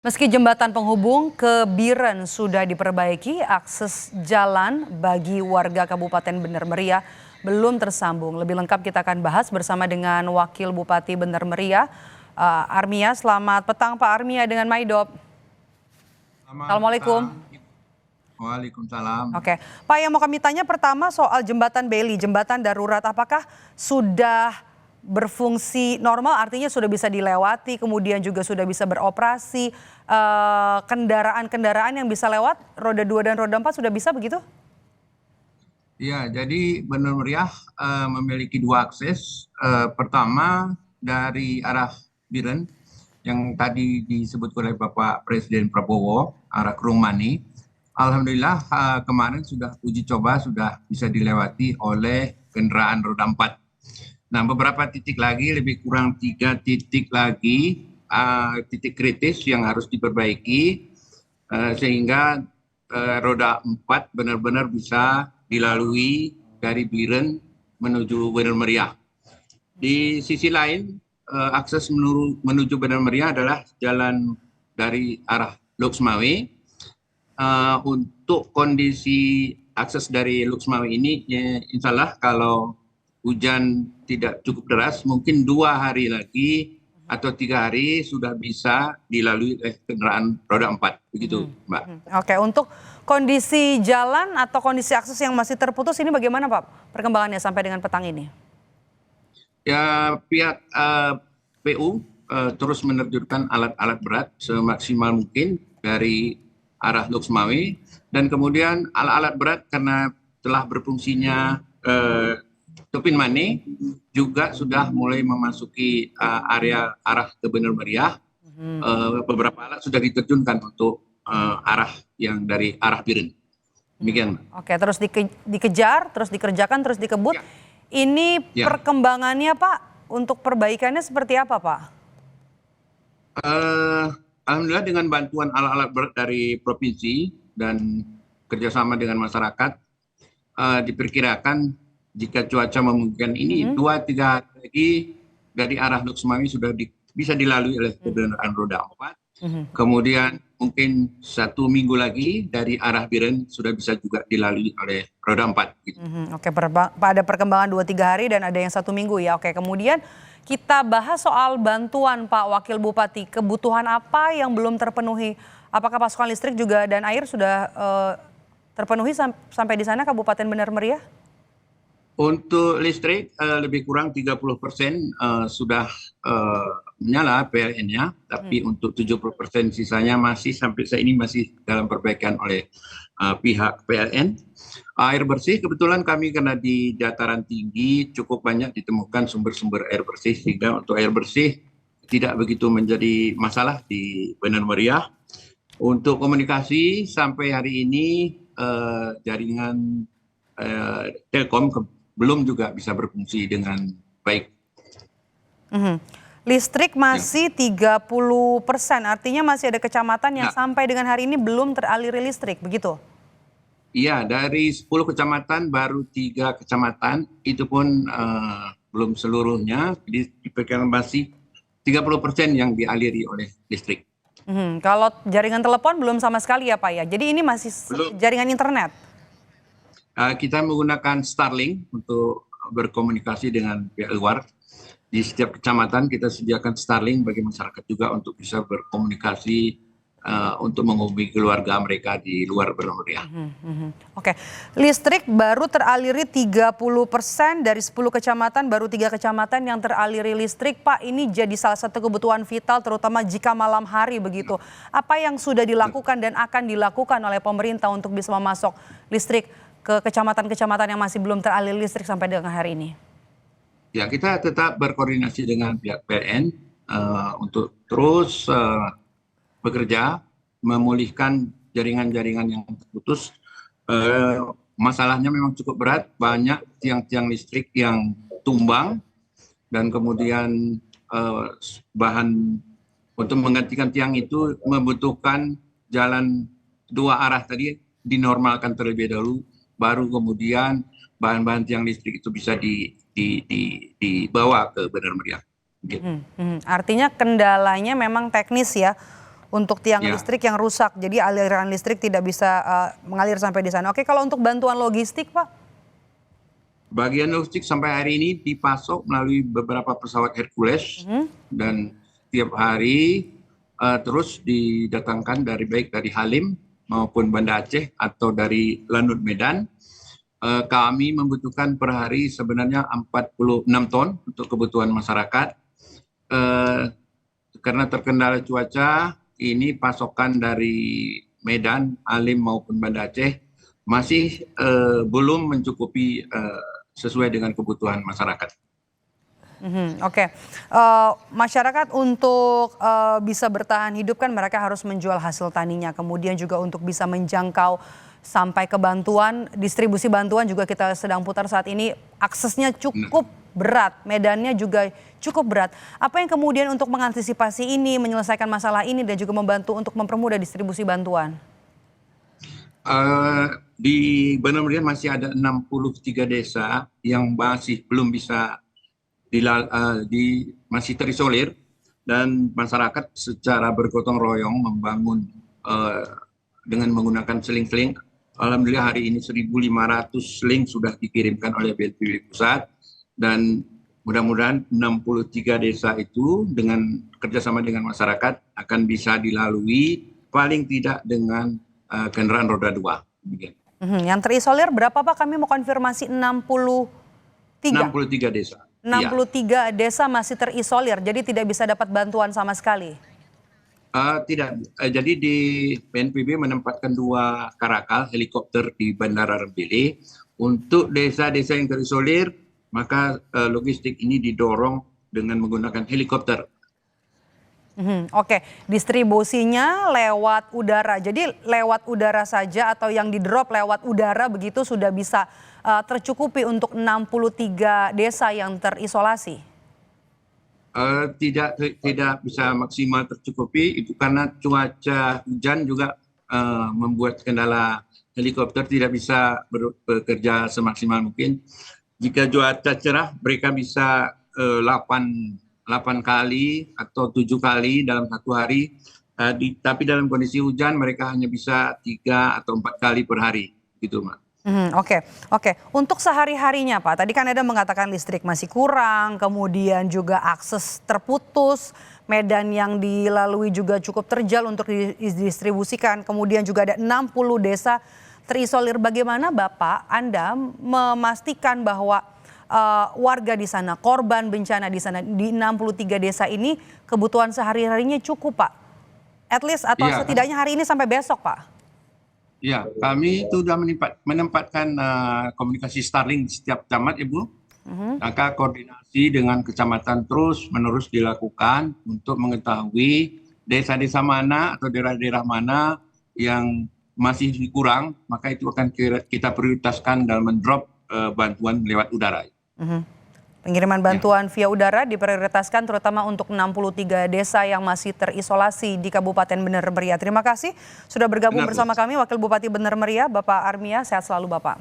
Meski jembatan penghubung ke Biren sudah diperbaiki, akses jalan bagi warga Kabupaten Bener Meriah belum tersambung. Lebih lengkap kita akan bahas bersama dengan Wakil Bupati Bener Meriah, Armia. Selamat petang Pak Armia dengan Maidop. Selamat Assalamualaikum. petang. Waalaikumsalam. Oke, Pak, yang mau kami tanya pertama soal jembatan Beli, jembatan darurat, apakah sudah berfungsi normal, artinya sudah bisa dilewati, kemudian juga sudah bisa beroperasi, kendaraan-kendaraan yang bisa lewat, roda 2 dan roda 4 sudah bisa begitu? Ya, jadi Bener Meriah memiliki dua akses. Pertama dari arah Biren yang tadi disebut oleh Bapak Presiden Prabowo, arah Kerumani. Alhamdulillah kemarin sudah uji coba sudah bisa dilewati oleh kendaraan roda 4. Nah, beberapa titik lagi, lebih kurang 3 titik lagi, titik kritis yang harus diperbaiki, sehingga roda 4 benar-benar bisa dilalui dari Biren menuju Bener Meriah. Di sisi lain, akses menuju Bener Meriah adalah jalan dari arah Loksmawe. Untuk kondisi akses dari Loksmawe ini, ya, insya Allah kalau hujan tidak cukup deras, mungkin 2 hari lagi atau 3 hari sudah bisa dilalui oleh kendaraan roda 4, begitu Mbak. Oke, untuk kondisi jalan atau kondisi akses yang masih terputus ini bagaimana Pak perkembangannya sampai dengan petang ini? Ya, pihak PU terus menerjunkan alat-alat berat semaksimal mungkin dari arah Loksmawe, dan kemudian alat-alat berat karena telah berfungsinya Tupin Mane juga sudah mulai memasuki area arah ke Bener Meriah. Beberapa alat sudah diterjunkan untuk arah yang dari arah Biren. Demikian. Oke, terus dikejar, terus dikerjakan, terus dikebut. Ya. Ini Ya. perkembangannya Pak, untuk perbaikannya seperti apa Pak? Alhamdulillah dengan bantuan alat-alat berat dari provinsi dan kerjasama dengan masyarakat, diperkirakan jika cuaca memungkinkan ini 2-3 hari lagi dari arah Loksmawe sudah bisa dilalui oleh kendaraan roda 4. Kemudian mungkin 1 minggu lagi dari arah Biren sudah bisa juga dilalui oleh roda 4. Gitu. Oke, ada perkembangan 2-3 hari dan ada yang 1 minggu ya. Oke, kemudian kita bahas soal bantuan Pak Wakil Bupati. Kebutuhan apa yang belum terpenuhi? Apakah pasokan listrik juga dan air sudah terpenuhi sampai di sana Kabupaten Bener Meriah? Untuk listrik lebih kurang 30% sudah menyala PLN-nya, tapi untuk 70% sisanya masih sampai saat ini masih dalam perbaikan oleh pihak PLN. Air bersih kebetulan kami karena di dataran tinggi cukup banyak ditemukan sumber-sumber air bersih, sehingga untuk air bersih tidak begitu menjadi masalah di Bener Meriah. Untuk komunikasi sampai hari ini jaringan Telkom belum juga bisa berfungsi dengan baik. Listrik masih 30%, artinya masih ada kecamatan yang sampai dengan hari ini belum teraliri listrik, begitu? Iya, dari 10 kecamatan baru 3 kecamatan, itu pun belum seluruhnya, diperkirakan masih 30% yang dialiri oleh listrik. Kalau jaringan telepon belum sama sekali ya Pak ya, jadi ini masih jaringan internet? Kita menggunakan Starlink untuk berkomunikasi dengan pihak luar. Di setiap kecamatan kita sediakan Starlink bagi masyarakat juga untuk bisa berkomunikasi untuk menghubungi keluarga mereka di luar Bener Meriah. Oke, listrik baru teraliri 30% dari 10 kecamatan, baru 3 kecamatan yang teraliri listrik. Pak, ini jadi salah satu kebutuhan vital terutama jika malam hari begitu. Apa yang sudah dilakukan dan akan dilakukan oleh pemerintah untuk bisa memasok listrik ke kecamatan-kecamatan yang masih belum teraliri listrik sampai dengan hari ini? Ya, kita tetap berkoordinasi dengan pihak PLN untuk terus bekerja memulihkan jaringan-jaringan yang terputus. Masalahnya memang cukup berat, banyak tiang-tiang listrik yang tumbang, dan kemudian bahan untuk menggantikan tiang itu membutuhkan jalan 2 arah tadi dinormalkan terlebih dahulu, baru kemudian bahan-bahan tiang listrik itu bisa dibawa ke Bener Meriah. Artinya kendalanya memang teknis ya untuk tiang Ya. listrik yang rusak. Jadi aliran listrik tidak bisa mengalir sampai di sana. Oke, kalau untuk bantuan logistik, Pak? Bagian logistik sampai hari ini dipasok melalui beberapa pesawat Hercules dan tiap hari terus didatangkan baik dari Halim maupun Banda Aceh atau dari Lanut Medan. Kami membutuhkan per hari sebenarnya 46 ton untuk kebutuhan masyarakat. Karena terkendala cuaca, ini pasokan dari Medan, Halim maupun Banda Aceh masih belum mencukupi sesuai dengan kebutuhan masyarakat. Oke. Masyarakat untuk bisa bertahan hidup kan mereka harus menjual hasil taninya. Kemudian juga untuk bisa menjangkau sampai ke bantuan, distribusi bantuan juga kita sedang putar saat ini. Aksesnya cukup berat, medannya juga cukup berat. Apa yang kemudian untuk mengantisipasi ini, menyelesaikan masalah ini dan juga membantu untuk mempermudah distribusi bantuan? Di Benar Meriah masih ada 63 desa yang masih belum bisa masih terisolir, dan masyarakat secara bergotong royong membangun dengan menggunakan seling-seling. Alhamdulillah hari ini 1.500 seling sudah dikirimkan oleh BNPB pusat, dan mudah-mudahan 63 desa itu dengan kerjasama dengan masyarakat akan bisa dilalui paling tidak dengan kendaraan roda 2. Yang terisolir berapa, Pak? Kami mau konfirmasi 63. 63 desa. 63 desa masih terisolir, jadi tidak bisa dapat bantuan sama sekali. Tidak, jadi di BNPB menempatkan 2 karakal helikopter di Bandara Rempili untuk desa-desa yang terisolir, maka logistik ini didorong dengan menggunakan helikopter. Oke, distribusinya lewat udara. Jadi lewat udara saja atau yang di-drop lewat udara begitu sudah bisa tercukupi untuk 63 desa yang terisolasi? Tidak bisa maksimal tercukupi, itu karena cuaca hujan juga membuat kendala helikopter tidak bisa bekerja semaksimal mungkin. Jika cuaca cerah, mereka bisa 8 kali atau 7 kali dalam 1 hari. Tapi dalam kondisi hujan mereka hanya bisa 3 atau 4 kali per hari, gitu, Mak. Oke. Untuk sehari-harinya, Pak, tadi kan Anda mengatakan listrik masih kurang, kemudian juga akses terputus, medan yang dilalui juga cukup terjal untuk didistribusikan, kemudian juga ada 60 desa terisolir. Bagaimana Bapak, Anda memastikan bahwa warga di sana, korban bencana di sana, di 63 desa ini kebutuhan sehari-harinya cukup, Pak? At least atau setidaknya hari ini sampai besok, Pak? Ya, kami itu sudah menempatkan komunikasi Starlink di setiap camat, Ibu. Maka koordinasi dengan kecamatan terus-menerus dilakukan untuk mengetahui desa-desa mana atau daerah-daerah mana yang masih kurang, maka itu akan kita prioritaskan dalam mendrop bantuan lewat udara. Pengiriman bantuan via udara diprioritaskan terutama untuk 63 desa yang masih terisolasi di Kabupaten Bener Meriah. Terima kasih sudah bergabung bersama kami Wakil Bupati Bener Meriah, Bapak Armia. Sehat selalu, Bapak.